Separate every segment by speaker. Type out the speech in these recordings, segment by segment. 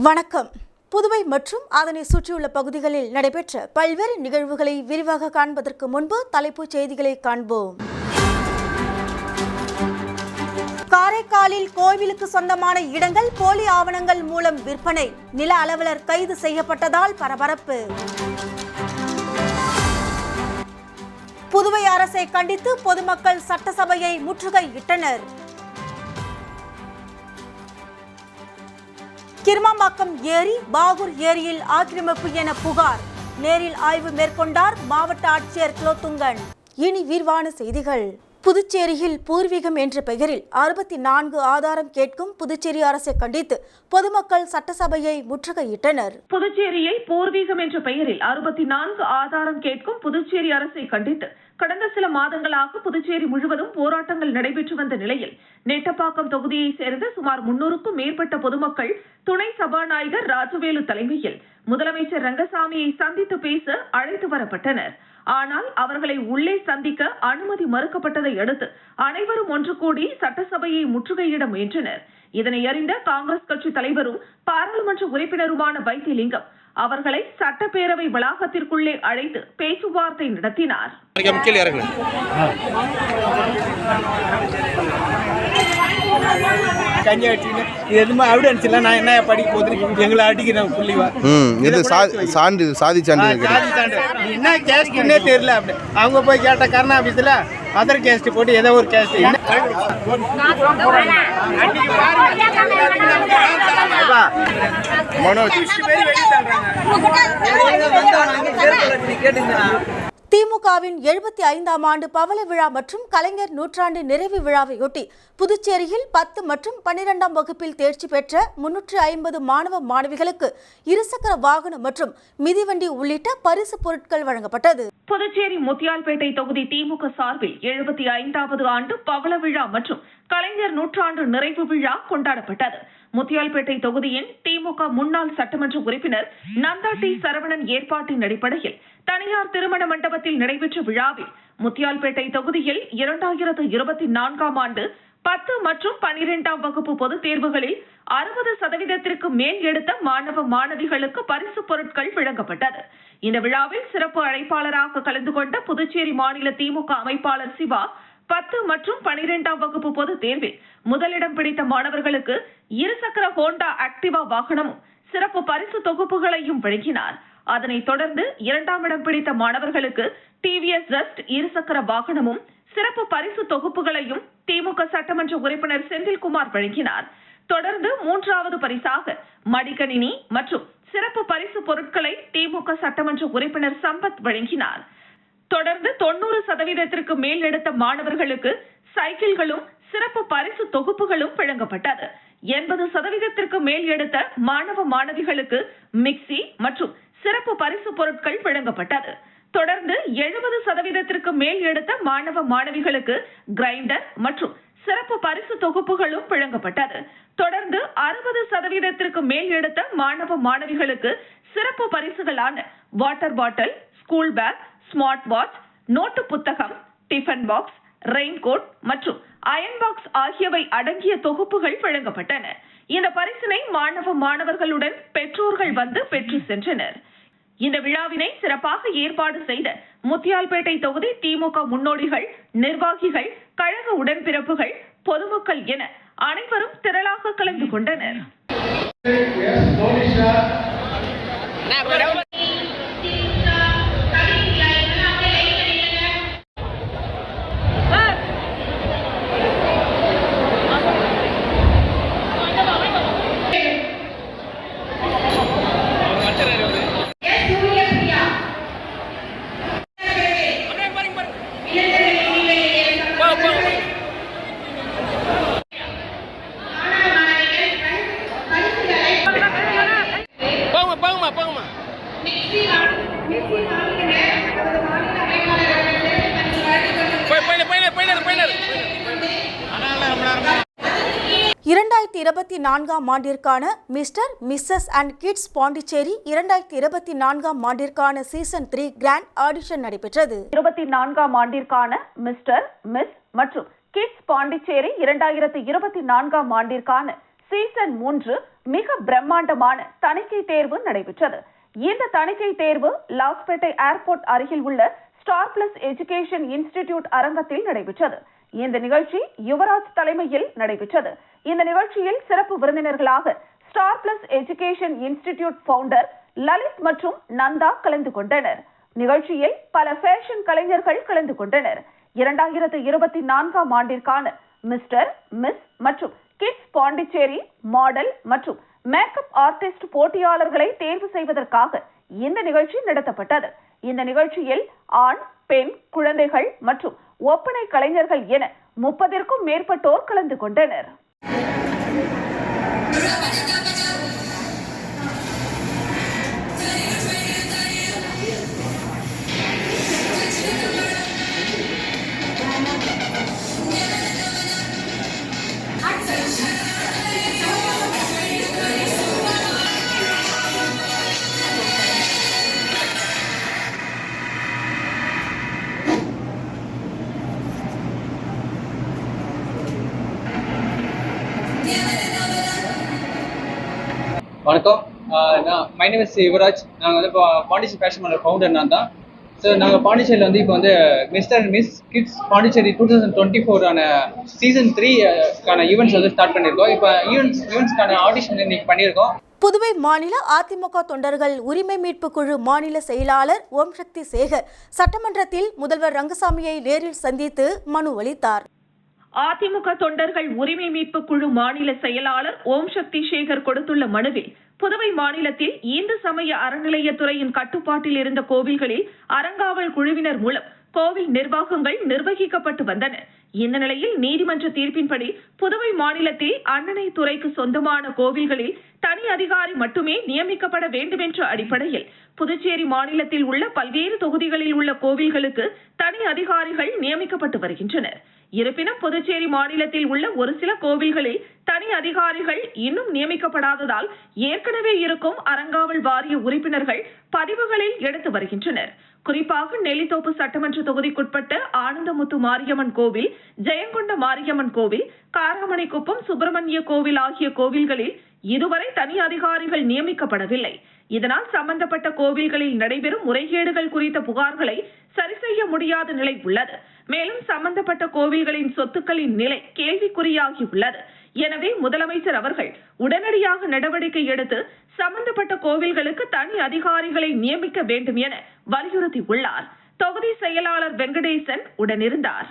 Speaker 1: வணக்கம். புதுவை மற்றும் அதனை சுற்றியுள்ள பகுதிகளில் நடைபெற்ற பல்வேறு நிகழ்வுகளை விரிவாக காண்பதற்கு முன்பு தலைப்புச் செய்திகளை காண்போம். காரைக்காலில் கோவிலுக்கு சொந்தமான இடங்கள் போலி ஆவணங்கள் மூலம் விற்பனை, நில அலுவலர் கைது செய்யப்பட்டதால் பரபரப்பு. புதுவை அரசை கண்டித்து பொதுமக்கள் சட்டசபையை முற்றுகையிட்டனர். கிருமாம்பாக்கம் ஏரி, பாகூர் ஏரியில் ஆக்கிரமிப்பு என புகார், நேரில் ஆய்வு மேற்கொண்டார் மாவட்ட ஆட்சியர் குலோத்துங்கன். இனி விரிவான செய்திகள். புதுச்சேரியில் பூர்வீகம் என்ற பெயரில் 64 ஆதாரம் கேட்கும் புதுச்சேரி அரசை கண்டித்து பொதுமக்கள் சட்டசபையை முற்றுகையிட்டனர்.
Speaker 2: புதுச்சேரியில் பூர்வீகம் என்ற பெயரில் 64 ஆதாரம் கேட்கும் புதுச்சேரி அரசை கண்டித்து கடந்த சில மாதங்களாக புதுச்சேரி முழுவதும் போராட்டங்கள் நடைபெற்று வந்த நிலையில் நெட்டப்பாக்கம் தொகுதியைச் சேர்ந்த சுமார் 300க்கும் மேற்பட்ட பொதுமக்கள் துணை சபாநாயகர் ராஜவேலு தலைமையில் முதலமைச்சர் ரங்கசாமியை சந்தித்து பேச அழைத்து வரப்பட்டனர். ஆனால் அவர்களை உள்ளே சந்திக்க அனுமதி மறுக்கப்பட்டதை அடுத்து அனைவரும் ஒன்று கூடி சட்டசபையை முற்றுகையிட முயன்றனர். இதனை அறிந்த காங்கிரஸ் கட்சி தலைவரும் பாராளுமன்ற உறுப்பினருமான வைத்திலிங்கம் அவர்களை சட்டப்பேரவை வளாகத்திற்குள்ளே அழைத்து பேச்சுவார்த்தை நடத்தினார்.
Speaker 3: அவங்க போய் கேட்ட கருணா ஆபீஸ்ல அதர் கேஸ்ட் போட்டு ஏதோ ஒரு கேஸ்ட்
Speaker 1: திமுகவின் 75ஆம் ஆண்டு பவள விழா மற்றும் கலைஞர் நூற்றாண்டு நிறைவு விழாவையொட்டி புதுச்சேரியில் 10 மற்றும் 12ஆம் வகுப்பில் தேர்ச்சி பெற்ற 350 மாணவ மாணவிகளுக்கு இருசக்கர வாகனம் மற்றும் மிதிவண்டி உள்ளிட்ட பரிசு பொருட்கள் வழங்கப்பட்டது.
Speaker 2: புதுச்சேரி முத்தியால்பேட்டை தொகுதி திமுக சார்பில் 75வது ஆண்டு பவள விழா மற்றும் கலைஞர் நூற்றாண்டு நிறைவு விழா கொண்டாடப்பட்டது. முத்தியால்பேட்டை தொகுதியின் திமுக முன்னாள் சட்டமன்ற உறுப்பினர் நந்தா டி சரவணன் ஏற்பாட்டின் அடிப்படையில் தனியார் திருமண மண்டபத்தில் நடைபெற்ற விழாவில் முத்தியால்பேட்டை தொகுதியில் 2024ஆம் ஆண்டு 10 மற்றும் 12ஆம் வகுப்பு பொதுத் தேர்வுகளில் 60% மேல் எடுத்த மாணவ மாணவிகளுக்கு பரிசு பொருட்கள் வழங்கப்பட்டது. இந்த விழாவில் சிறப்பு அழைப்பாளராக கலந்து கொண்ட புதுச்சேரி மாநில திமுக அமைப்பாளர் சிவா 10 மற்றும் 12ஆம் வகுப்பு பொதுத் தேர்வில் முதலிடம் பிடித்த மாணவர்களுக்கு இருசக்கர ஹோண்டா ஆக்டிவா வாகனமும் சிறப்பு பரிசு தொகுப்புகளையும் வழங்கினார். அதனைத் தொடர்ந்து 2ஆம் இடம் பிடித்த மாணவர்களுக்கு டிவிஎஸ் ஜஸ்ட் இருசக்கர வாகனமும் சிறப்பு பரிசு தொகுப்புகளையும் திமுக சட்டமன்ற உறுப்பினர் செந்தில்குமார் வழங்கினார். தொடர்ந்து 3வது பரிசாக மடிக்கணினி மற்றும் சிறப்பு பரிசு பொருட்களை திமுக சட்டமன்ற உறுப்பினர் சம்பத் வழங்கினார். தொடர்ந்து 90% மேல் எடுத்த மாணவர்களுக்கு சைக்கிள்களும் சிறப்பு பரிசு தொகுப்புகளும் வழங்கப்பட்டது. 80% மேல் எடுத்த மாணவ மாணவிகளுக்கு மிக்சி மற்றும் சிறப்பு பரிசு பொருட்கள் வழங்கப்பட்டது. தொடர்ந்து 70% மேல் எடுத்த மாணவ மாணவிகளுக்கு கிரைண்டர் மற்றும் சிறப்பு பரிசு தொகுப்புகளும் வழங்கப்பட்டது. தொடர்ந்து 60% மேல் எடுத்த மாணவ மாணவிகளுக்கு சிறப்பு பரிசுகளான water bottle, school bag, smart watch, note புத்தகம், டிஃபன் பாக்ஸ், ரெயின்கோட் மற்றும் அயன் பாக்ஸ் ஆகியவை அடங்கிய தொகுப்புகள் வழங்கப்பட்டன. இந்த பரிசினை மாணவ மாணவர்களுடன் பெற்றோர்கள் வந்து பெற்று சென்றனர். இந்த விழாவினை சிறப்பாக ஏற்பாடு செய்த முத்தியால்பேட்டை தொகுதி திமுக முன்னோடிகள், நிர்வாகிகள், கழக உடன்பிறப்புகள், பொதுமக்கள் என அனைவரும் திரளாக கலந்து கொண்டனர்.
Speaker 1: ஆம் ஆண்டிற்கான mister, missus and kids Pondicherry 2024ஆம் ஆண்டிற்கான சீசன் 3 கிராண்ட் ஆடிஷன் நடைபெற்றது.
Speaker 2: 24ஆம் ஆண்டிற்கான மிஸ்டர், மிஸ் மற்றும் கிட்ஸ் பாண்டிச்சேரி 2024ஆம் ஆண்டிற்கான சீசன் 3 மிக பிரம்மாண்டமான தணிக்கை தேர்வு நடைபெற்றது. இந்த தணிக்கை தேர்வு லாஸ்பேட்டை ஏர்போர்ட் அருகில் உள்ள ஸ்டார் பிளஸ் எஜுகேஷன் இன்ஸ்டிடியூட் அரங்கத்தில் நடைபெற்றது. இந்த நிகழ்ச்சி யுவராஜ் தலைமையில் நடைபெற்றது. இந்த நிகழ்ச்சியில் சிறப்பு விருந்தினர்களாக star plus education institute founder Lalit மற்றும் நந்தா கலந்து கொண்டனர். நிகழ்ச்சியில் பல ஃபேஷன் கலைஞர்கள் கலந்து கொண்டனர். 2024ஆம் ஆண்டிற்கான மிஸ்டர், மிஸ் மற்றும் கிட்ஸ் பாண்டிச்சேரி மாடல் மற்றும் மேக்கப் ஆர்டிஸ்ட் போட்டியாளர்களை தேர்வு செய்வதற்காக இந்த நிகழ்ச்சி நடத்தப்பட்டது. இந்த நிகழ்ச்சியில் ஆண், பெண், குழந்தைகள் மற்றும் ஒப்பனை கலைஞர்கள் என 30ற்கும் மேற்பட்டோர் கலந்து கொண்டனர்.
Speaker 4: வணக்கம். My name is Yuvaraj. நாங்கள் வந்து பாண்டிச்சேரி ஃபேஷன் மாடல் ஃபவுண்டர் நான் தான். ஸோ நாங்கள் பாண்டிச்சேரியில் வந்து இப்போ வந்து mister and miss kids Pondicherry 2024 season 3க்கான ஈவெண்ட்ஸ் வந்து ஸ்டார்ட் பண்ணியிருக்கோம். இப்போ ஈவெண்ட்ஸ்க்கான ஆடிஷன் இன்னைக்கு பண்ணியிருக்கோம்.
Speaker 1: புதுவை மாநில அதிமுக தொண்டர்கள் உரிமை மீட்பு குழு மாநில செயலாளர் ஓம் சக்தி சேகர் சட்டமன்றத்தில் முதல்வர் ரங்கசாமியை நேரில் சந்தித்து மனு அளித்தார்.
Speaker 2: அதிமுக தொண்டர்கள் உரிமை மீட்பு குழு மாநில செயலாளர் ஓம் சக்தி சேகர் கொடுத்துள்ள மனுவில் புதுவை மாநிலத்தில் இந்து சமய அறநிலையத்துறையின் கட்டுப்பாட்டில் இருந்த கோவில்களில் அறங்காவல் குழுவினர் மூலம் கோவில் நிர்வாகங்கள் நிர்வகிக்கப்பட்டு வந்தன. இந்த நிலையில் நீதிமன்ற தீர்ப்பின்படி புதுவை மாநிலத்தில் அண்ணனை துறைக்கு சொந்தமான கோவில்களில் தனி அதிகாரி மட்டுமே நியமிக்கப்பட வேண்டும் என்ற அடிப்படையில் புதுச்சேரி மாநிலத்தில் உள்ள பல்வேறு தொகுதிகளில் உள்ள கோவில்களுக்கு தனி அதிகாரிகள் நியமிக்கப்பட்டு வருகின்றனர். இருப்பினும் புதுச்சேரி மாநிலத்தில் உள்ள ஒரு சில கோவில்களில் தனி அதிகாரிகள் இன்னும் நியமிக்கப்படாததால் ஏற்கனவே இருக்கும் அறங்காவல் வாரிய உறுப்பினர்கள் பதிவுகளில் எடுத்து வருகின்றனர். குறிப்பாக நெல்லித்தோப்பு சட்டமன்ற தொகுதிக்குட்பட்ட ஆனந்தமுத்து மாரியம்மன் கோவில், ஜெயங்கொண்ட மாரியம்மன் கோவில், காராமணிக்குப்பம் சுப்பிரமணிய கோவில் ஆகிய கோவில்களில் இதுவரை தனி அதிகாரிகள் நியமிக்கப்படவில்லை. இதனால் சம்பந்தப்பட்ட கோவில்களில் நடைபெறும் முறைகேடுகள் குறித்த புகார்களை சரி செய்ய முடியாத நிலை உள்ளது. மேலும் சம்பந்தப்பட்ட கோவில்களின் சொத்துக்களின் நிலை கேள்விக்குறியாகி உள்ளது. எனவே முதலமைச்சர் அவர்கள் உடனடியாக நடவடிக்கை எடுத்து சம்பந்தப்பட்ட கோவில்களுக்கு தனி அதிகாரிகளை நியமிக்க வேண்டும் என வலியுறுத்தியுள்ளார். தொகுதி செயலாளர் வெங்கடேசன் உடனிருந்தார்.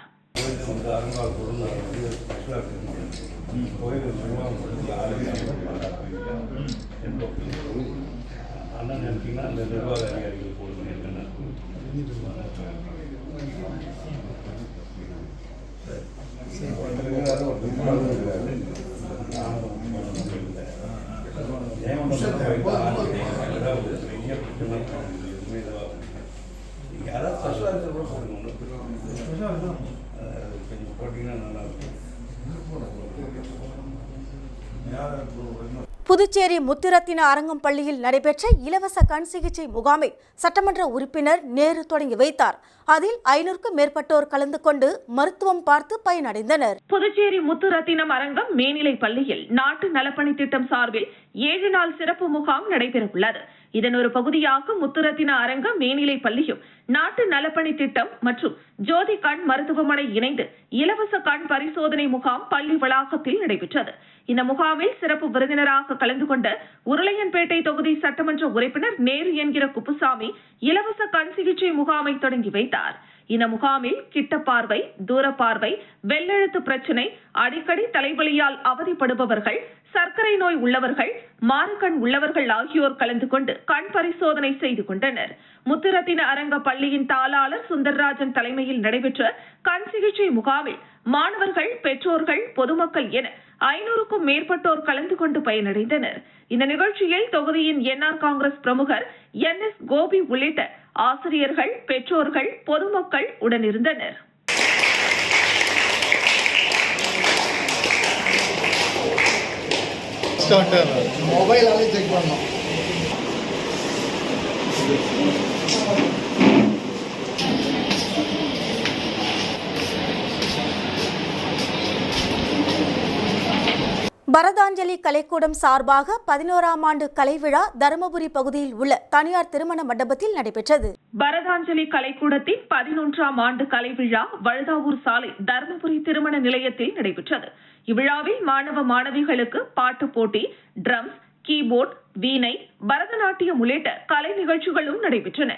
Speaker 1: புதுச்சேரி முத்துரத்தின அரங்கம் பள்ளியில் நடைபெற்ற இலவச கண் சிகிச்சை முகாமை சட்டமன்ற உறுப்பினர் நேரு தொடங்கி வைத்தார். அதில் 500க்கும் மேற்பட்டோர் கலந்து கொண்டு மருத்துவம் பார்த்து பயனடைந்தனர்.
Speaker 2: புதுச்சேரி முத்துரத்தினம் அரங்கம் மேல்நிலை பள்ளியில் நாட்டு நலப்பணி திட்டம் சார்பில் 7 நாள் சிறப்பு முகாம் நடைபெறவுள்ளது. இதன் ஒரு பகுதியாக முத்துரத்தின அரங்கம் மேல்நிலை பள்ளியும் நாட்டு நலப்பணி திட்டம் மற்றும் ஜோதி கண் மருத்துவமனை இணைந்து இலவச கண் பரிசோதனை முகாம் பள்ளி வளாகத்தில் நடைபெற்றது. இந்த முகாமில் சிறப்பு விருந்தினராக கலந்து கொண்ட உருளையன்பேட்டை தொகுதி சட்டமன்ற உறுப்பினர் நேரு என்கிற குப்புசாமி இலவச கண் சிகிச்சை முகாமை தொடங்கி வைத்தார். இந்த முகாமில் கிட்ட பார்வை, தூர பார்வை, வெள்ளெழுத்து பிரச்சினை, அடிக்கடி தலைவலியால் அவதிப்படுபவர்கள், சர்க்கரை நோய் உள்ளவர்கள், மாறுகண் உள்ளவர்கள் ஆகியோர் கலந்து கொண்டு கண் பரிசோதனை செய்து கொண்டனர். முத்துரத்தின அரங்க பள்ளியின் தாளாளர் சுந்தர்ராஜன் தலைமையில் நடைபெற்ற கண் சிகிச்சை முகாமில் மாணவர்கள், பெற்றோர்கள், பொதுமக்கள் என 500க்கும் மேற்பட்டோர் கலந்து கொண்டு பயனடைந்தனர். இந்த நிகழ்ச்சியில் தொகுதியின் NR காங்கிரஸ் பிரமுகர் NS கோபி உள்ளிட்ட ஆசிரியர்கள், பெற்றோர்கள், பொதுமக்கள் உடனிருந்தனர்.
Speaker 5: மொபைலாலே செக் பண்ணோம்.
Speaker 1: பரதாஞ்சலி கலைக்கூடம் சார்பாக 11ஆம் ஆண்டு கலை விழா தருமபுரி பகுதியில் உள்ள தனியார் திருமண மண்டபத்தில் நடைபெற்றது.
Speaker 2: பரதாஞ்சலி கலைக்கூடத்தின் 11ஆம் ஆண்டு கலை விழா வழுதாவூர் சாலை தருமபுரி திருமண நிலையத்தில் நடைபெற்றது. இவ்விழாவில் மாணவ மாணவிகளுக்கு பாட்டு போட்டி, ட்ரம்ஸ், கீபோர்ட், வீணை, பரதநாட்டியம் உள்ளிட்ட கலை நிகழ்ச்சிகளும் நடைபெற்றன.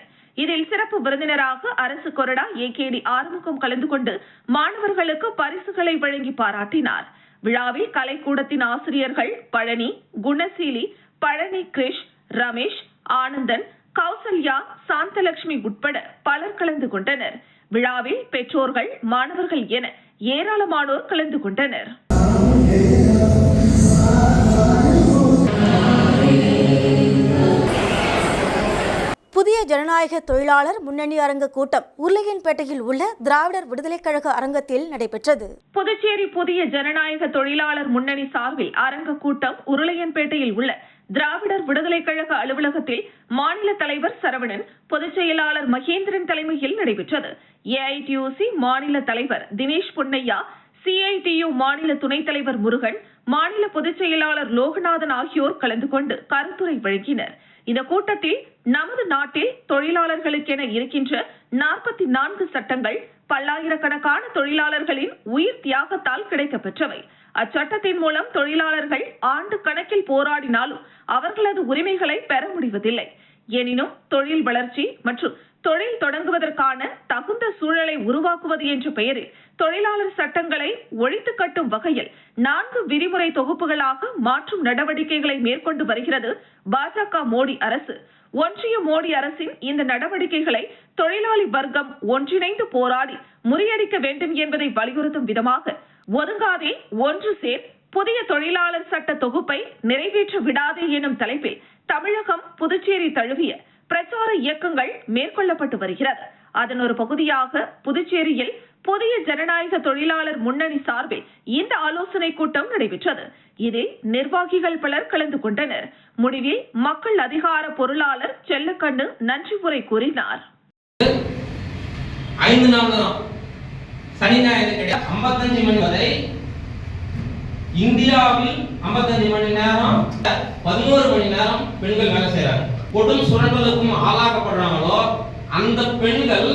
Speaker 2: இதில் சிறப்பு விருந்தினராக அரசு கொறடா ஏகேடி ஆறுமுகம் கலந்து கொண்டு மாணவர்களுக்கு பரிசுகளை வழங்கி பாராட்டினார். விழாவில் கலைக்கூடத்தின் ஆசிரியர்கள் பழனி, குணசீலி, பழனி கிரிஷ், ரமேஷ், ஆனந்தன், கௌசல்யா, சாந்தலட்சுமி உட்பட பலர் கலந்து கொண்டனர். விழாவில் பெற்றோர்கள், மாணவர்கள் என ஏராளமானோர் கலந்து கொண்டனர்.
Speaker 1: புதிய ஜனநாயக தொழிலாளர் முன்னணி அரங்க கூட்டம் உருளையன்பேட்டையில் உள்ள திராவிடர் விடுதலை கழக அரங்கத்தில் நடைபெற்றது.
Speaker 2: புதுச்சேரி புதிய ஜனநாயக தொழிலாளர் முன்னணி சார்பில் அரங்க கூட்டம் உருளையன்பேட்டையில் உள்ள திராவிடர் விடுதலை கழக அலுவலகத்தில் மாநில தலைவர் சரவணன், பொதுச் செயலாளர் மகேந்திரன் தலைமையில் நடைபெற்றது. ஏஐடியூசி மாநில தலைவர் தினேஷ் பொன்னையா, சிஐடியு மாநில துணைத் தலைவர் முருகன், மாநில பொதுச் செயலாளர் லோகநாதன் ஆகியோர் கலந்து கொண்டு கருத்துரை வழங்கினர். இந்த கூட்டத்தில் நமது நாட்டில் தொழிலாளர்களுக்கென இருக்கின்ற 44 சட்டங்கள் பல்லாயிரக்கணக்கான தொழிலாளர்களின் உயிர் தியாகத்தால் கிடைக்கப்பெற்றவை. அச்சட்டத்தின் மூலம் தொழிலாளர்கள் ஆண்டு கணக்கில் போராடினாலும் அவர்களது உரிமைகளை பெற முடிவதில்லை. எனினும் தொழில் வளர்ச்சி மற்றும் தொழில் தொடங்குவதற்கான தகுந்த சூழலை உருவாக்குவது என்ற பெயரில் தொழிலாளர் சட்டங்களை ஒழித்து கட்டும் வகையில் 4 விதிமுறை தொகுப்புகளாக மாற்றும் நடவடிக்கைகளை மேற்கொண்டு வருகிறது பாஜக மோடி அரசு. ஒன்றிய மோடி அரசின் இந்த நடவடிக்கைகளை தொழிலாளி வர்க்கம் ஒன்றிணைந்து போராடி முறியடிக்க வேண்டும் என்பதை வலியுறுத்தும் விதமாக ஒதுங்காதே ஒன்று சேர், புதிய தொழிலாளர் சட்ட தொகுப்பை நிறைவேற்ற விடாதே எனும் தலைப்பில் தமிழகம், புதுச்சேரி தழுவிய பிரச்சார இயக்கங்கள் மேற்கொள்ளப்பட்டு வருகிறது. அதன் ஒரு பகுதியாக புதுச்சேரியில் புதிய ஜனநாயக தொழிலாளர் முன்னணி சார்பில் இந்த ஆலோசனை கூட்டம் நடைபெற்றது. இதில் நிர்வாகிகள் பலர் கலந்து கொண்டனர். முடிவில் மக்கள் அதிகார பொருளாளர் செல்லக்கண்ணு நன்றி உரை கூறினார்.
Speaker 6: 5 நாள் தான் சனி ஞாயிறு கிடையாது. 55 மணி வரை இந்தியாவில் 55 மணி நேரம் 11 மணி நேரம் பெண்கள் வேலை செய்யறாங்க. கொடும் சுரண்டலுக்கும் ஆளாக்கப்படுறாங்களோ அந்த பெண்கள்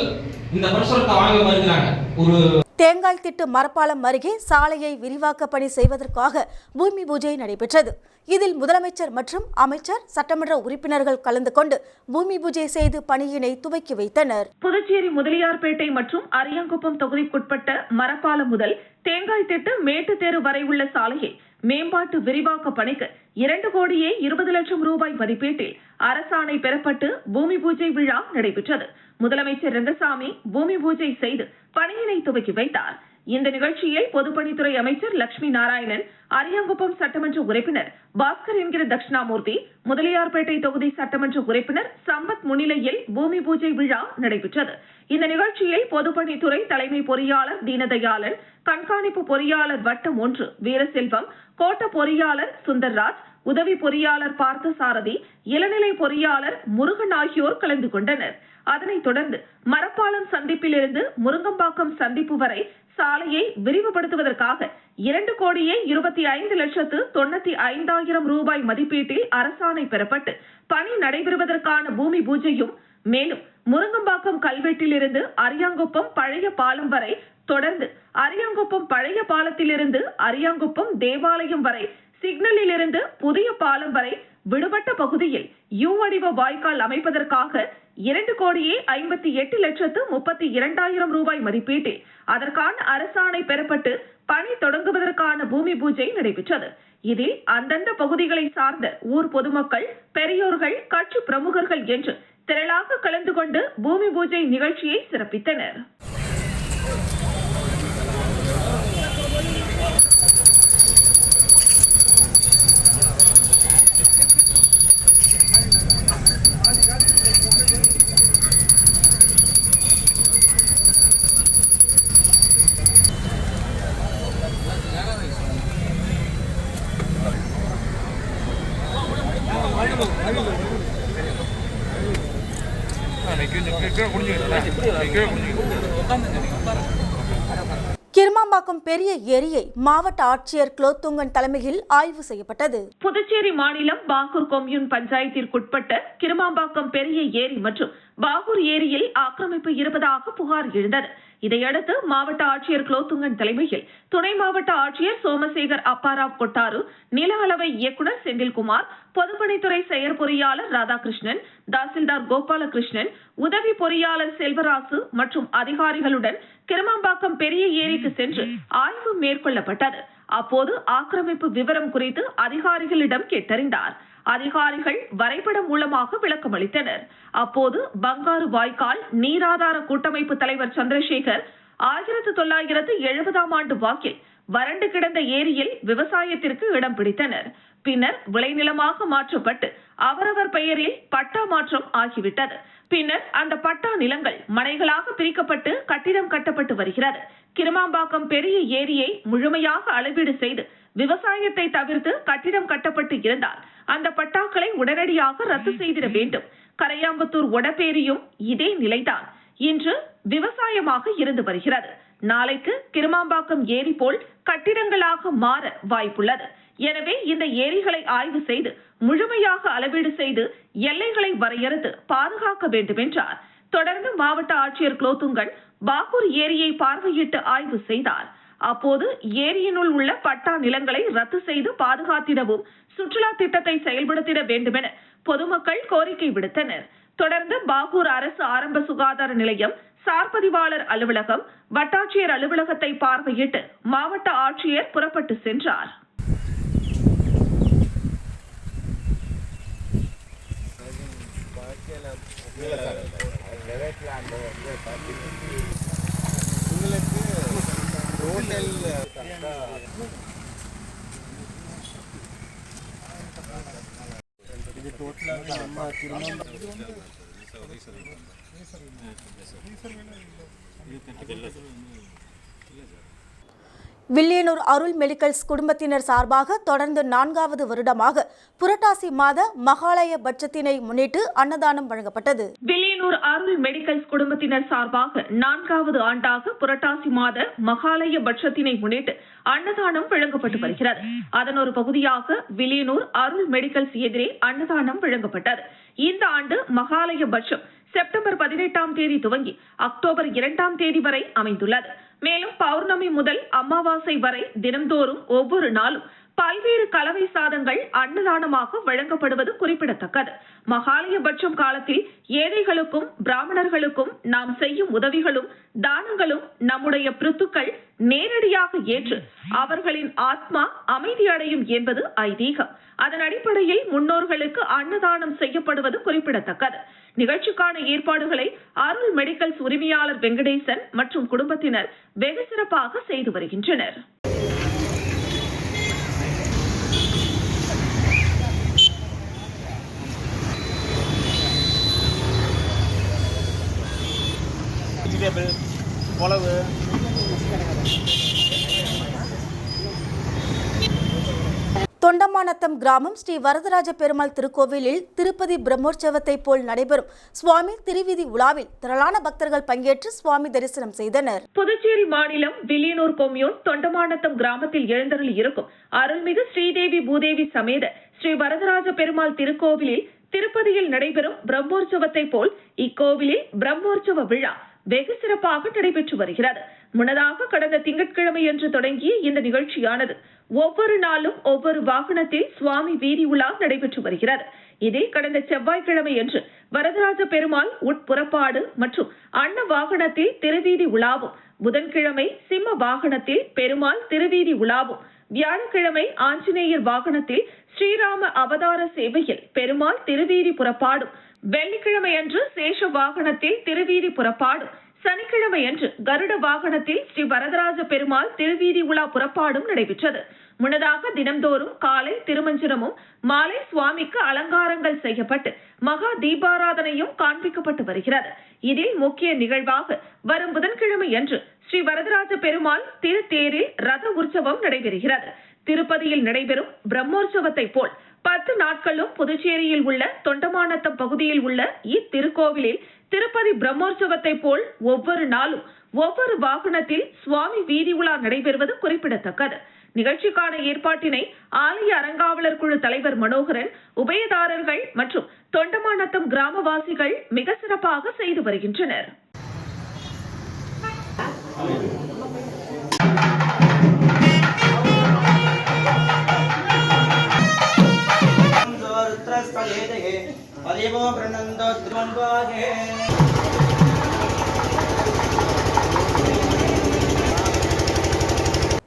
Speaker 6: இந்த பிரசுரத்தை வாங்க வருகிறாங்க. ஒரு
Speaker 1: தேங்காய் திட்டு மரப்பாலம் அருகே சாலையை விரிவாக்க பணி செய்வதற்காக பூமி பூஜை நடைபெற்றது. இதில் முதலமைச்சர் மற்றும் அமைச்சர், சட்டமன்ற உறுப்பினர்கள் கலந்து கொண்டு பூமி பூஜை செய்து பணியினை துவக்கி வைத்தனர்.
Speaker 2: புதுச்சேரி முதலியார்பேட்டை மற்றும் அரியாங்குப்பம் தொகுதிக்குட்பட்ட மரப்பாலம் முதல் தேங்காய் திட்டு மேட்டுத்தேரு வரை உள்ள சாலையை மேம்பாட்டு விரிவாக்க பணிக்கு 2,20 லட்சம் ரூபாய் மதிப்பீட்டில் அரசாணை பெறப்பட்டு பூமி பூஜை விழா நடைபெற்றது. முதலமைச்சர் ரங்கசாமி பூமி பூஜை செய்து பணியினை துவக்கி வைத்தார். இந்த நிகழ்ச்சியில் பொதுப்பணித்துறை அமைச்சர் லட்சுமி நாராயணன், அரியாங்குப்பம் சட்டமன்ற உறுப்பினர் பாஸ்கர் என்கிற தட்சிணாமூர்த்தி, முதலியார்பேட்டை தொகுதி சட்டமன்ற உறுப்பினர் சம்பத் முன்னிலையில் பூமி பூஜை விழா நடைபெற்றது. இந்த நிகழ்ச்சியில் பொதுப்பணித்துறை தலைமை பொறியாளர் தீனதயாளன், கண்காணிப்பு பொறியாளர் வட்டம் 1 வீரசெல்வம், கோட்ட பொறியாளர் சுந்தர்ராஜ், உதவி பொறியாளர் பார்த்தசாரதி, இளநிலை பொறியாளர் முருகன் ஆகியோர் கலந்து கொண்டனர். அதனைத் தொடர்ந்து மரப்பாலம் சந்திப்பிலிருந்து முருங்கம்பாக்கம் சந்திப்பு வரை சாலையை விரிவுபடுத்துவதற்காக 2,25,95,000 ரூபாய் மதிப்பீட்டில் அரசாணை பெறப்பட்டு பணி நடைபெறுவதற்கான பூமி பூஜையும், மேலும் முருங்கம்பாக்கம் கல்வெட்டிலிருந்து அரியாங்குப்பம் பழைய பாலம் வரை, தொடர்ந்து அரியாங்குப்பம் பழைய பாலத்திலிருந்து அரியாங்குப்பம் தேவாலயம் வரை, சிக்னலில் இருந்து புதிய பாலம் வரை விடுபட்ட பகுதியில் யூ வடிவ வாய்க்கால் அமைப்பதற்காக 2,58,32,000 ரூபாய் மதிப்பீட்டில் அதற்கான அரசாணை பெறப்பட்டு பணி தொடங்குவதற்கான பூமி பூஜை நடைபெற்றது. இதில் அந்தந்த பகுதிகளை சார்ந்த ஊர் பொதுமக்கள், பெரியோர்கள், கட்சி பிரமுகர்கள் என்று திரளாக கலந்து கொண்டு பூமி பூஜை நிகழ்ச்சியை சிறப்பித்தனர்.
Speaker 1: கிருமா கிருமாம்பாக்கம் பெரிய ஏரியை மாவட்ட ஆட்சியர் குலோத்துங்கன் தலைமையில் ஆய்வு செய்யப்பட்டது.
Speaker 2: புதுச்சேரி மாநிலம் பாகூர் கொம்யூன் பஞ்சாயத்திற்குட்பட்ட கிருமாம்பாக்கம் பெரிய ஏரி மற்றும் பாகூர் ஏரியில் ஆக்கிரமிப்பு இருப்பதாக புகார் எழுந்தது. இதையடுத்து மாவட்ட ஆட்சியர் குலோத்துங்கன் தலைமையில் துணை மாவட்ட ஆட்சியர் சோமசேகர் அப்பாராவ் கொட்டாரு, நில அளவை இயக்குநர் செந்தில்குமார், பொதுப்பணித்துறை செயற்பொறியாளர் ராதாகிருஷ்ணன், தாசில்தார் கோபாலகிருஷ்ணன், உதவி பொறியாளர் செல்வராசு மற்றும் அதிகாரிகளுடன் கிருமாம்பாக்கம் பெரிய ஏரிக்கு சென்று ஆய்வு மேற்கொள்ளப்பட்டது. அப்போது ஆக்கிரமிப்பு விவரம் குறித்து அதிகாரிகளிடம் கேட்டறிந்தார். அதிகாரிகள் வரைபடம் மூலமாக விளக்கம் அளித்தனர். அப்போது பங்காரு வாய்க்கால் நீராதார கூட்டமைப்பு தலைவர் சந்திரசேகர் 1970ஆம் ஆண்டு வாக்கில் வறண்டு கிடந்த ஏரியில் விவசாயத்திற்கு இடம் பிடித்தனர். பின்னர் விளைநிலமாக மாற்றப்பட்டு அவரவர் பெயரில் பட்டா மாற்றம் ஆகிவிட்டது. பின்னர் அந்த பட்டா நிலங்கள் மனைகளாக பிரிக்கப்பட்டு கட்டிடம் கட்டப்பட்டு வருகிறது. கிருமாம்பாக்கம் பெரிய ஏரியை முழுமையாக அளவீடு செய்து விவசாயத்தை தவிர்த்து கட்டிடம் கட்டப்பட்டு இருந்தால் அந்த பட்டாக்களை உடனடியாக ரத்து செய்திட வேண்டும். கரையாம்பத்தூர் ஒடப்பேரியும் இதே நிலைதான். இன்று விவசாயமாக இருந்து வருகிறது. நாளைக்கு கிருமாம்பாக்கம் ஏரி போல் கட்டிடங்களாக மாற வாய்ப்புள்ளது. எனவே இந்த ஏரிகளை ஆய்வு செய்து முழுமையாக அளவீடு செய்து எல்லைகளை வரையறுத்து பாதுகாக்க வேண்டும் என்றார். தொடர்ந்து மாவட்ட ஆட்சியர் குலோத்துங்கன் பாகூர் ஏரியை பார்வையிட்டு ஆய்வு செய்தார். அப்போது ஏரியினுள் உள்ள பட்டா நிலங்களை ரத்து செய்து பாதுகாத்திடவும் சுற்றுலா திட்டத்தை செயல்படுத்திட வேண்டும் என பொதுமக்கள் கோரிக்கை விடுத்தனர். தொடர்ந்து பாகூர் அரசு ஆரம்ப சுகாதார நிலையம், சார்பதிவாளர் அலுவலகம், வட்டாட்சியர் அலுவலகத்தை பார்வையிட்டு மாவட்ட ஆட்சியர் புறப்பட்டு சென்றார்.
Speaker 1: வில்லியனூர் அருள் மெடிக்கல்ஸ் குடும்பத்தினர் சார்பாக தொடர்ந்து 4வது வருடமாக புரட்டாசி மாத மகாலய பட்சத்தினை முன்னிட்டு அன்னதானம் வழங்கப்பட்டது.
Speaker 2: வில்லியனூர் அருள் மெடிக்கல்ஸ் குடும்பத்தினர் சார்பாக 4வது ஆண்டாக புரட்டாசி மாத மகாலய பட்சத்தினை முன்னிட்டு அன்னதானம் வழங்கப்பட்டு வருகிறது. அதன் ஒரு பகுதியாக வில்லியனூர் அருள் மெடிக்கல்ஸ் எதிரே அன்னதானம் வழங்கப்பட்டது. இந்த ஆண்டு மகாலய பட்சம் செப்டம்பர் 18ஆம் தேதி துவங்கி அக்டோபர் 2ஆம் தேதி வரை அமைந்துள்ளது. மேலும் பௌர்ணமி முதல் அமாவாசை வரை தினம்தோறும் ஒவ்வொரு நாளும் பல்வேறு கலவை சாதங்கள் அன்னதானமாக வழங்கப்படுவது குறிப்பிடத்தக்கது. மகாலயபட்சம் காலத்தில் ஏழைகளுக்கும் பிராமணர்களுக்கும் நாம் செய்யும் உதவிகளும் தானங்களும் நம்முடைய பிருத்துக்கள் நேரடியாக ஏற்று அவர்களின் ஆத்மா அமைதியடையும் என்பது ஐதீகம். அதன் அடிப்படையில் முன்னோர்களுக்கு அன்னதானம் செய்யப்படுவது குறிப்பிடத்தக்கது. நிகழ்ச்சிக்கான ஏற்பாடுகளை அருள் மெடிக்கல்ஸ் உரிமையாளர் வெங்கடேசன் மற்றும் குடும்பத்தினர் வெகு சிறப்பாக செய்து வருகின்றனர்.
Speaker 1: தொண்டமாநத்தம் கிராமம் ஸ்ரீ வரதராஜ பெருமாள் திருக்கோவிலில் திருப்பதி பிரம்மோற்சவத்தை போல் நடைபெறும் சுவாமி திருவீதி உலாவில் திரளான பக்தர்கள் பங்கேற்று சுவாமி தரிசனம் செய்தனர்.
Speaker 2: புதுச்சேரி மாநிலம் வில்லியனூர் கொம்யூன் தொண்டமாநத்தம் கிராமத்தில் எழுந்தருளி இருக்கும் அருள்மிகு ஸ்ரீதேவி பூதேவி சமேத ஸ்ரீ வரதராஜ பெருமாள் திருக்கோவிலில் திருப்பதியில் நடைபெறும் பிரம்மோற்சவத்தை போல் இக்கோவிலில் பிரம்மோற்சவ விழா வெகு சிறப்பாக நடைபெற்று வருகிறது. முன்னதாக கடந்த திங்கட்கிழமையன்று தொடங்கிய இந்த நிகழ்ச்சியானது ஒவ்வொரு நாளும் ஒவ்வொரு வாகனத்தில் சுவாமி வீதி உலா நடைபெற்று வருகிறது. இதில் கடந்த செவ்வாய்க்கிழமையன்று வரதராஜ பெருமாள் உட்புறப்பாடு மற்றும் அன்ன வாகனத்தில் திருவீதி உலாவும், புதன்கிழமை சிம்ம வாகனத்தில் பெருமாள் திருவீதி உலாவும், வியாழக்கிழமை ஆஞ்சநேயர் வாகனத்தில் ஸ்ரீராம அவதார சேவையில் பெருமாள் திருவீதி புறப்பாடும், வெள்ளிக்கிழமையன்று சேஷ வாகனத்தில் திருவீதி புறப்பாடும், சனிக்கிழமையன்று கருட வாகனத்தில் ஸ்ரீ வரதராஜ பெருமாள் திருவீதி உலா புறப்பாடும் நடைபெற்றது. முன்னதாக தினம்தோறும் காலை திருமஞ்சனமும் மாலை சுவாமிக்கு அலங்காரங்கள் செய்யப்பட்டு மகா தீபாராதனையும் காண்பிக்கப்பட்டு வருகிறது. இதில் முக்கிய நிகழ்வாக வரும் புதன்கிழமையன்று ஸ்ரீ வரதராஜ பெருமாள் திருத்தேரில் ரத உற்சவம் நடைபெறுகிறது. திருப்பதியில் நடைபெறும் பிரம்மோற்சவத்தை போல் 10 நாட்களும் புதுச்சேரியில் உள்ள தொண்டமாநத்தம் பகுதியில் உள்ள இத்திருக்கோவிலில் திருப்பதி பிரம்மோற்சவத்தை போல் ஒவ்வொரு நாளும் ஒவ்வொரு வாகனத்தில் சுவாமி வீதி உலா நடைபெறுவது குறிப்பிடத்தக்கது. நிகழ்ச்சிக்கான ஏற்பாட்டினை ஆலய அறங்காவலர் குழு தலைவர் மனோகரன், உபயதாரர்கள் மற்றும் தொண்டமாநத்தம் கிராமவாசிகள் மிக சிறப்பாக செய்து வருகின்றனர்.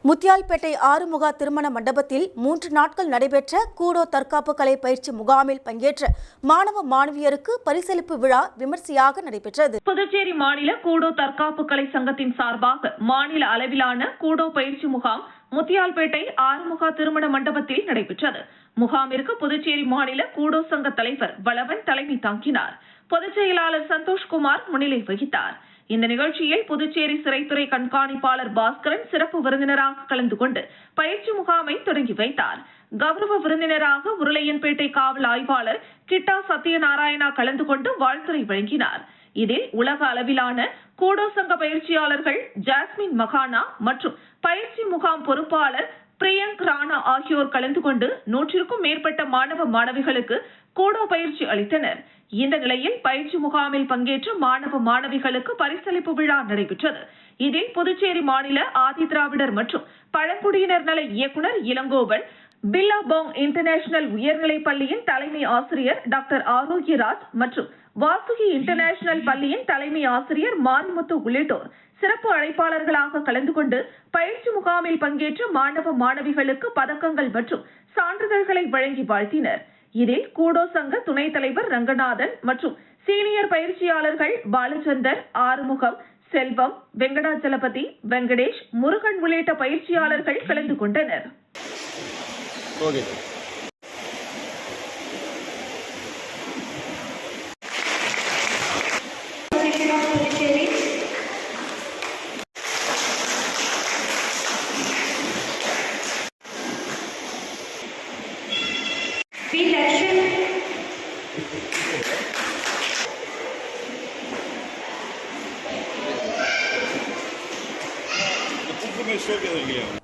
Speaker 1: முத்தியால்பேட்டை ஆறுமுக திருமண மண்டபத்தில் 3 நாட்கள் நடைபெற்ற கூடோ தற்காப்பு கலை பயிற்சி முகாமில் பங்கேற்ற மாணவ மாணவியருக்கு பரிசளிப்பு விழா விமர்சையாக நடைபெற்றது.
Speaker 2: புதுச்சேரி மாநில கூடோ தற்காப்பு கலை சங்கத்தின் சார்பாக மாநில அளவிலான கூடோ பயிற்சி முகாம் முத்தியால்பேட்டை ஆறுமுக திருமண மண்டபத்தில் நடைபெற்றது. முகாமிற்கு புதுச்சேரி மாநில கூடோ சங்க தலைவர் வளவன் தலைமை தாங்கினார். பொதுச் செயலாளர் சந்தோஷ்குமார் முன்னிலை வகித்தார். இந்த நிகழ்ச்சியில் புதுச்சேரி சிறைத்துறை கண்காணிப்பாளர் பாஸ்கரன் சிறப்பு விருந்தினராக கலந்து கொண்டு பயிற்சி முகாமை தொடங்கி வைத்தார். கௌரவ விருந்தினராக உருளையன்பேட்டை காவல் ஆய்வாளர் கிட்டா சத்யநாராயணா கலந்து கொண்டு வாழ்த்துரை வழங்கினார். இதில் உலக அளவிலான கூடோ சங்க பயிற்சியாளர்கள் ஜாஸ்மின் மகானா மற்றும் பயிற்சி முகாம் பொறுப்பாளர் பிரியங்க் ராணா ஆகியோர் கலந்து கொண்டு 100க்கும் மேற்பட்ட மாணவ மாணவிகளுக்கு கூடோ பயிற்சி அளித்தனர். இந்த நிலையில் பயிற்சி முகாமில் பங்கேற்ற மாணவ மாணவிகளுக்கு பரிசளிப்பு விழா நடைபெற்றது. இதில் புதுச்சேரி மாநில ஆதிதிராவிடர் மற்றும் பழங்குடியினர் நல இயக்குநர் இளங்கோவன், பில்லாபோங் இன்டர்நேஷனல் உயர்நிலைப் பள்ளியின் தலைமை ஆசிரியர் டாக்டர் ஆரோக்கியராஜ் மற்றும் வாசுகி இன்டர்நேஷனல் பள்ளியின் தலைமை ஆசிரியர் மாரிமுத்து உள்ளிட்டோர் சிறப்பு அழைப்பாளர்களாக கலந்து கொண்டு பயிற்சி முகாமில் பங்கேற்ற மாணவ மாணவிகளுக்கு பதக்கங்கள் மற்றும் சான்றிதழ்களை வழங்கி வாழ்த்தினர். இதில் கூடோ சங்க துணைத் தலைவர் ரங்கநாதன் மற்றும் சீனியர் பயிற்சியாளர்கள் பாலச்சந்தர், ஆறுமுகம், செல்வம், வெங்கடாச்சலபதி, வெங்கடேஷ், முருகன் உள்ளிட்ட பயிற்சியாளர்கள் கலந்து கொண்டனர்.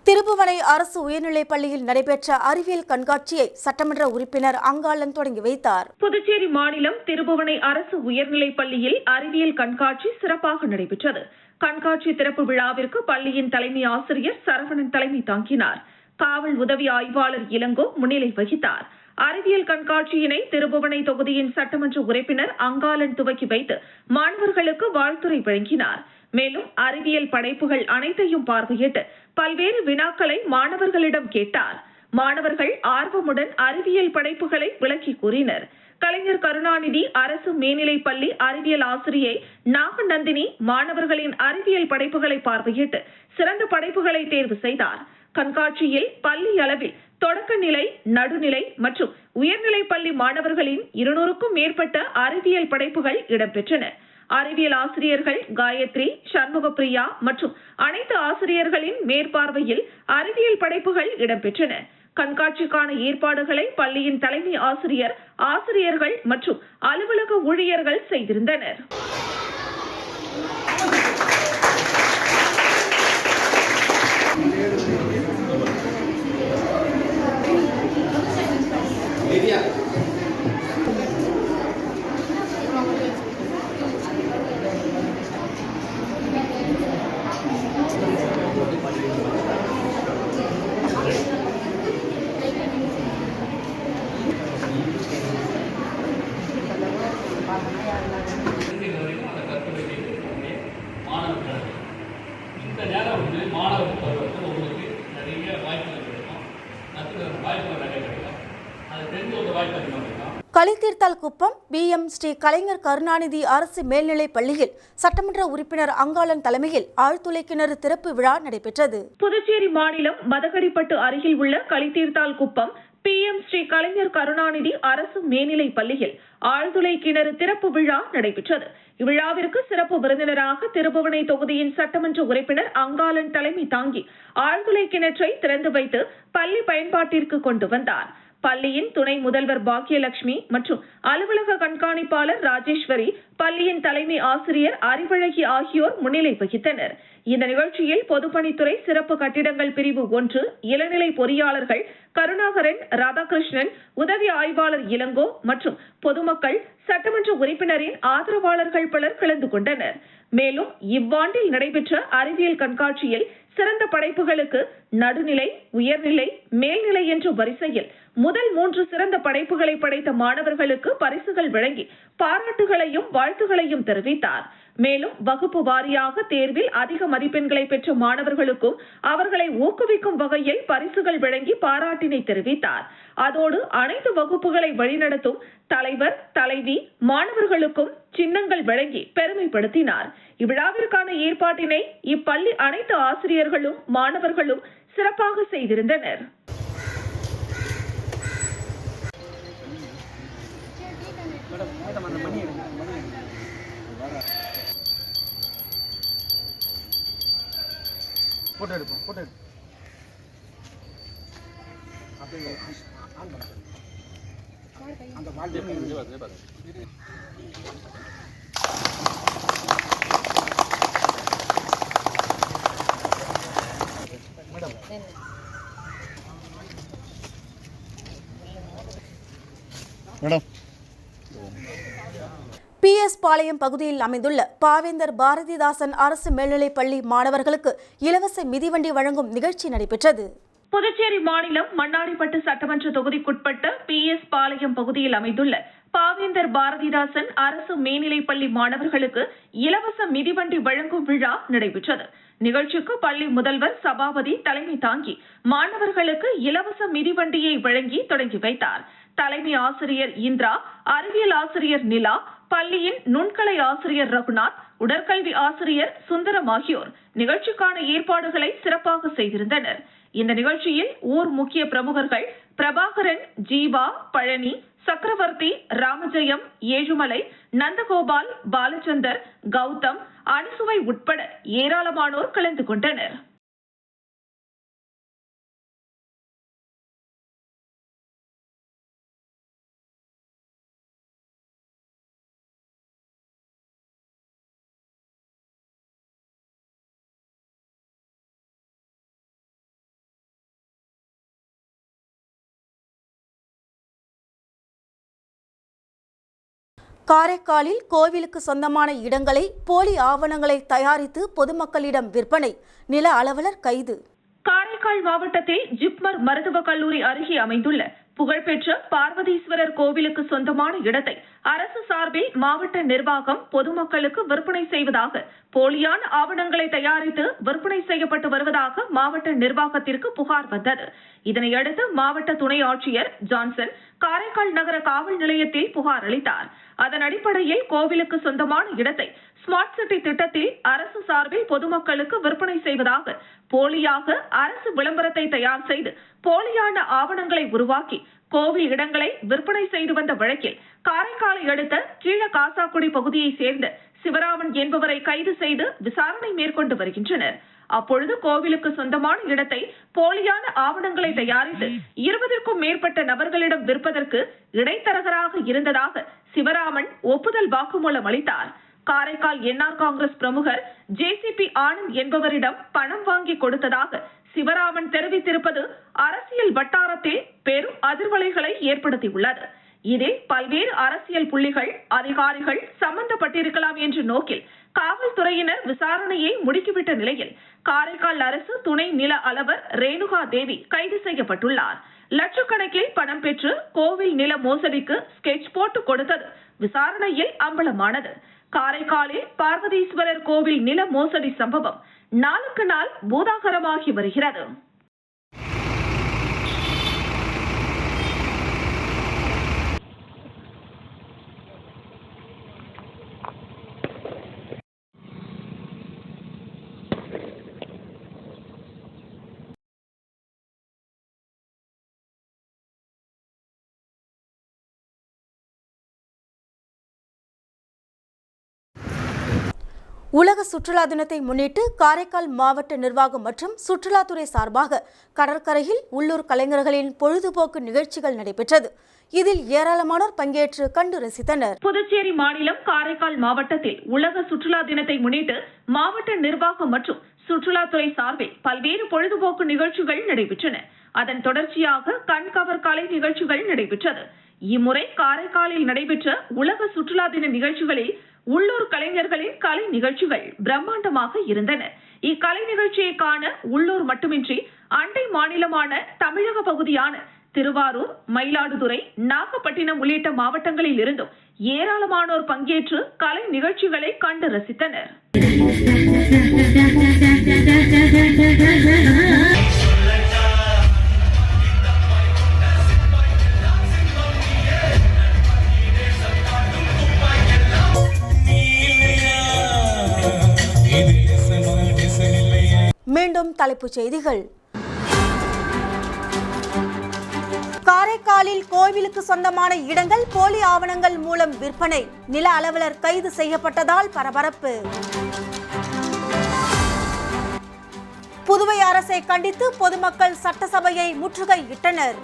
Speaker 1: திருபுவனை அரசு உயர்நிலைப் பள்ளியில் நடைபெற்ற அறிவியல் கண்காட்சியை சட்டமன்ற உறுப்பினர் அங்காளன் தொடங்கி வைத்தார்.
Speaker 2: புதுச்சேரி மாநிலம் திருபுவனை அரசு உயர்நிலைப் பள்ளியில் அறிவியல் கண்காட்சி சிறப்பாக நடைபெற்றது. கண்காட்சி திறப்பு விழாவிற்கு பள்ளியின் தலைமை ஆசிரியர் சரவணன் தலைமை தாங்கினார். காவல் உதவி ஆய்வாளர் இளங்கோ முன்னிலை வகித்தார். அறிவியல் கண்காட்சியினை திருபுவனை தொகுதியின் சட்டமன்ற உறுப்பினர் அங்காளன் துவக்கி வைத்து மாணவர்களுக்கு வாழ்த்துரை வழங்கினார். மேலும் அறிவியல் படைப்புகள் அனைத்தையும் பார்வையிட்டு பல்வேறு வினாக்களை மாணவர்களிடம் கேட்டார். மாணவர்கள் ஆர்வமுடன் அறிவியல் படைப்புகளை விளக்கி கூறினர். கலைஞர் கருணாநிதி அரசு மேல்நிலைப் பள்ளி அறிவியல் ஆசிரியை நாகநந்தினி மாணவர்களின் அறிவியல் படைப்புகளை பார்வையிட்டு சிறந்த படைப்புகளை தேர்வு செய்தார். கண்காட்சியில் பள்ளி அளவில் தொடக்க நிலை, நடுநிலை மற்றும் உயர்நிலைப் பள்ளி மாணவர்களின் 200க்கும் மேற்பட்ட அறிவியல் படைப்புகள் இடம்பெற்றன. அறிவியல் ஆசிரியர்கள் காயத்ரி, சண்முகப்பிரியா மற்றும் அனைத்து ஆசிரியர்களின் மேற்பார்வையில் அறிவியல் படைப்புகள் இடம்பெற்றன. கண்காட்சிக்கான ஏற்பாடுகளை பள்ளியின் தலைமை ஆசிரியர், ஆசிரியர்கள் மற்றும் அலுவலக ஊழியர்கள் செய்திருந்தனர்.
Speaker 1: களித்தீர்த்தால் குப்பம் BM ஸ்ரீ கலைஞர் கருணாநிதி அரசு மேல்நிலைப் பள்ளியில் சட்டமன்ற உறுப்பினர் அங்காளன் தலைமையில் ஆழ்துளை கிணறு திறப்பு விழா நடைபெற்றது.
Speaker 2: புதுச்சேரி மாநிலம் மதகடிப்பட்டு அருகில் உள்ள களித்தீர்த்தால் குப்பம் PM ஸ்ரீ கலைஞர் கருணாநிதி அரசு மேல்நிலைப் பள்ளியில் ஆழ்துளை கிணறு திறப்பு விழா நடைபெற்றது. இவ்விழாவிற்கு சிறப்பு விருந்தினராக திருபுவனை தொகுதியின் சட்டமன்ற உறுப்பினர் அங்காளன் தலைமை தாங்கி ஆழ்துளை கிணற்றை திறந்து வைத்து பள்ளி பயன்பாட்டிற்கு கொண்டு வந்தார். பள்ளியின் துணை முதல்வர் பாக்கியலட்சுமி மற்றும் அலுவலக கண்காணிப்பாளர் ராஜேஸ்வரி, பள்ளியின் தலைமை ஆசிரியர் அறிவழகி ஆகியோர் முன்னிலை வகித்தனர். இந்த நிகழ்ச்சியில் பொதுப்பணித்துறை சிறப்பு கட்டிடங்கள் பிரிவு 1 இளநிலை பொறியாளர்கள் கருணாகரன், ராதாகிருஷ்ணன், உதவி ஆய்வாளர் இளங்கோ மற்றும் பொதுமக்கள், சட்டமன்ற உறுப்பினரின் ஆதரவாளர்கள் பலர் கலந்து கொண்டனர். மேலும் இவ்வாண்டில் நடைபெற்ற அறிவியல் கண்காட்சியில் சிறந்த படைப்புகளுக்கு நடுநிலை, உயர்நிலை, மேல்நிலை என்ற வரிசையில் முதல் 3 சிறந்த படைப்புகளை படைத்த மாணவர்களுக்கு பரிசுகள் வழங்கி பாராட்டுகளையும் வாழ்த்துகளையும் தெரிவித்தார். மேலும் வகுப்பு வாரியாக தேர்வில் அதிக மதிப்பெண்களை பெற்ற மாணவர்களுக்கும் அவர்களை ஊக்குவிக்கும் வகையில் பரிசுகள் வழங்கி பாராட்டினை தெரிவித்தார். அதோடு அனைத்து வகுப்புகளை வழிநடத்தும் தலைவர், தலைவி, மாணவர்களுக்கும் சின்னங்கள் வழங்கி பெருமைப்படுத்தினார். இவ்விழாவிற்கான ஏற்பாட்டினை இப்பள்ளி அனைத்து ஆசிரியர்களும் மாணவர்களும் சிறப்பாக செய்திருந்தனர்.
Speaker 3: போட்டோ எடுப்போம். அந்த மேடம்
Speaker 1: PS பாளையம் பகுதியில் அமைந்துள்ள பாவேந்தர் பாரதிதாசன் அரசு மேல்நிலைப்பள்ளி மாணவர்களுக்கு இலவச மிதிவண்டி வழங்கும் நிகழ்ச்சி நடைபெற்றது.
Speaker 2: புதுச்சேரி மாநிலம் மண்ணாடிப்பட்டு சட்டமன்ற தொகுதிக்குட்பட்ட PS பாளையம் பகுதியில் அமைந்துள்ள பாவேந்தர் பாரதிதாசன் அரசு மேல்நிலைப்பள்ளி மாணவர்களுக்கு இலவச மிதிவண்டி வழங்கும் விழா நடைபெற்றது. நிகழ்ச்சிக்கு பள்ளி முதல்வர் சபாபதி தலைமை தாங்கி மாணவர்களுக்கு இலவச மிதிவண்டியை வழங்கி தொடங்கி வைத்தார். தலைமை ஆசிரியர் இந்திரா, அறிவியல் ஆசிரியர் நிலா, பள்ளியின் நுண்கலை ஆசிரியர் ரகுநாத், உடற்கல்வி ஆசிரியர் சுந்தரம் ஆகியோர் நிகழ்ச்சிக்கான ஏற்பாடுகளை சிறப்பாக செய்திருந்தனர். இந்த நிகழ்ச்சியில் ஊர் முக்கிய பிரமுகர்கள் பிரபாகரன், ஜீவா, பழனி, சக்கரவர்த்தி, ராமஜெயம், ஏழுமலை, நந்தகோபால், பாலச்சந்தர், கௌதம், அனுசுவை உட்பட ஏராளமானோர் கலந்து கொண்டனர்.
Speaker 1: காரைக்காலில் கோவிலுக்கு சொந்தமான இடங்களை போலி ஆவணங்களை தயாரித்து பொதுமக்களிடம் விற்பனை, நில அலுவலர் கைது.
Speaker 2: காரைக்கால் மாவட்டத்தில் ஜிப்மர் மருத்துவக் கல்லூரி அருகே அமைந்துள்ள புகழ்பெற்ற பார்வதீஸ்வரர் கோவிலுக்கு சொந்தமான இடத்தை அரசு சார்பில் மாவட்ட நிர்வாகம் பொதுமக்களுக்கு விற்பனை செய்வதாக போலியான ஆவணங்களை தயாரித்து விற்பனை செய்யப்பட்டு வருவதாக மாவட்ட நிர்வாகத்திற்கு புகார் வந்தது. இதனையடுத்து மாவட்ட துணை ஆட்சியர் ஜான்சன் காரைக்கால் நகர காவல் நிலையத்தில் புகார் அளித்தார். அதன் அடிப்படையில் கோவிலுக்கு சொந்தமான இடத்தை ஸ்மார்ட் சிட்டி திட்டத்தில் அரசு சார்பில் பொதுமக்களுக்கு விற்பனை செய்வதாக போலியாக அரசு விளம்பரத்தை தயார் செய்து போலியான ஆவணங்களை உருவாக்கி கோவில் இடங்களை விற்பனை செய்து வந்த வழக்கில் காரைக்காலை அடுத்த கீழ காசாக்குடி பகுதியை சேர்ந்த சிவராமன் என்பவரை கைது செய்து விசாரணை மேற்கொண்டு வருகின்றனர். அப்பொழுது கோவிலுக்கு சொந்தமான இடத்தை போலியான ஆவணங்களை தயாரித்து 20க்கும் மேற்பட்ட நபர்களிடம் விற்பதற்கு இடைத்தரகராக இருந்ததாக சிவராமன் ஒப்புதல் வாக்குமூலம் அளித்தார். காரைக்கால் என்ஆர் காங்கிரஸ் பிரமுகர் JCP ஆனந்த் என்பவரிடம் பணம் வாங்கி கொடுத்ததாக சிவராமன் தெரிவித்திருப்பது அரசியல் வட்டாரத்தில் பெரும் அதிர்வலைகளை ஏற்படுத்தியுள்ளது. இதில் பல்வேறு அரசியல் புள்ளிகள், அதிகாரிகள் சம்பந்தப்பட்டிருக்கலாம் என்ற நோக்கில் காவல்துறையினர் விசாரணையை முடுக்கிவிட்ட நிலையில் காரைக்கால் அரசு துணை நில அலுவலர் ரேணுகா தேவி கைது செய்யப்பட்டுள்ளார். லட்சக்கணக்கில் பணம் பெற்று கோவில் நில மோசடிக்கு ஸ்கெட்ச் போட்டு கொடுத்தது விசாரணையில் அம்பலமானது. காரைக்காலில் பார்வதீஸ்வரர் கோவில் நில மோசடி சம்பவம் நாளுக்கு நாள் பூதாகரமாகி வருகிறது.
Speaker 1: உலக சுற்றுலா தினத்தை முன்னிட்டு காரைக்கால் மாவட்ட நிர்வாகம் மற்றும் சுற்றுலாத்துறை சார்பாக கடற்கரையில் உள்ளூர் கலைஞர்களின் பொழுதுபோக்கு நிகழ்ச்சிகள் நடைபெற்றது. இதில் ஏராளமானோர் பங்கேற்று கண்டு ரசித்தனர்.
Speaker 2: புதுச்சேரி மாநிலம் காரைக்கால் மாவட்டத்தில் உலக சுற்றுலா தினத்தை முன்னிட்டு மாவட்ட நிர்வாகம் மற்றும் சுற்றுலாத்துறை சார்பில் பல்வேறு பொழுதுபோக்கு நிகழ்ச்சிகள் நடைபெற்றன. அதன் தொடர்ச்சியாக கண்கவர் கலை நிகழ்ச்சிகள் நடைபெற்றது. இம்முறை காரைக்காலில் நடைபெற்ற உலக சுற்றுலா தின நிகழ்ச்சிகளில் உள்ளூர் கலைஞர்களின் கலை நிகழ்ச்சிகள் பிரம்மாண்டமாக இருந்தன. இக்கலை நிகழ்ச்சியை காண உள்ளூர் மட்டுமின்றி அண்டை மாநிலமான தமிழக பகுதியான திருவாரூர், மயிலாடுதுறை, நாகப்பட்டினம் உள்ளிட்ட மாவட்டங்களில் இருந்தும் ஏராளமானோர் பங்கேற்று கலை நிகழ்ச்சிகளை கண்டு ரசித்தனர்.
Speaker 1: மீண்டும் தலைப்புச் செய்திகள். காரைக்காலில் கோவிலுக்கு சொந்தமான இடங்கள் போலி ஆவணங்கள் மூலம் விற்பனை. நில அலுவலர் கைது செய்யப்பட்டதால் பரபரப்பு. புதுவை அரசை கண்டித்து பொதுமக்கள் சட்டசபையை முற்றுகையிட்டனர்.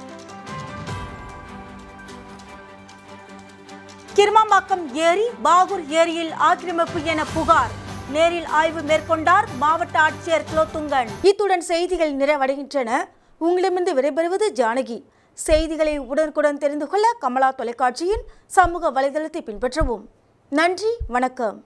Speaker 1: கிருமாம்பாக்கம் ஏரி, பாகூர் ஏரியில் ஆக்கிரமிப்பு என புகார். நேரில் ஆய்வு மேற்கொண்டார் மாவட்ட ஆட்சியர் குலோத்துங்கன். இத்துடன் செய்திகள் நிறைவடைகின்றன. உங்களிடமிருந்து விடைபெறுவது ஜானகி. செய்திகளை உடனுக்குடன் தெரிந்து கொள்ள கமலா தொலைக்காட்சியின் சமூக வலைதளத்தை பின்பற்றவும். நன்றி, வணக்கம்.